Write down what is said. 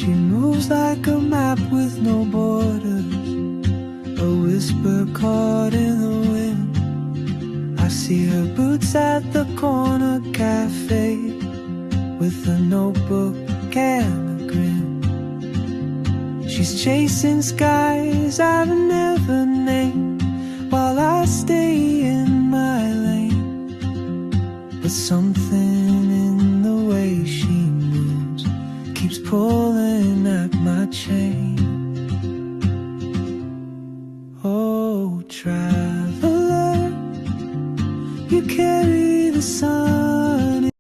She moves like a map with no borders, a whisper caught in the wind. I see her boots at the corner cafe, with a notebook and a grin. She's chasing skies I've never named, while I stay in my lane. But something in the way she moves keeps pulling at my chain.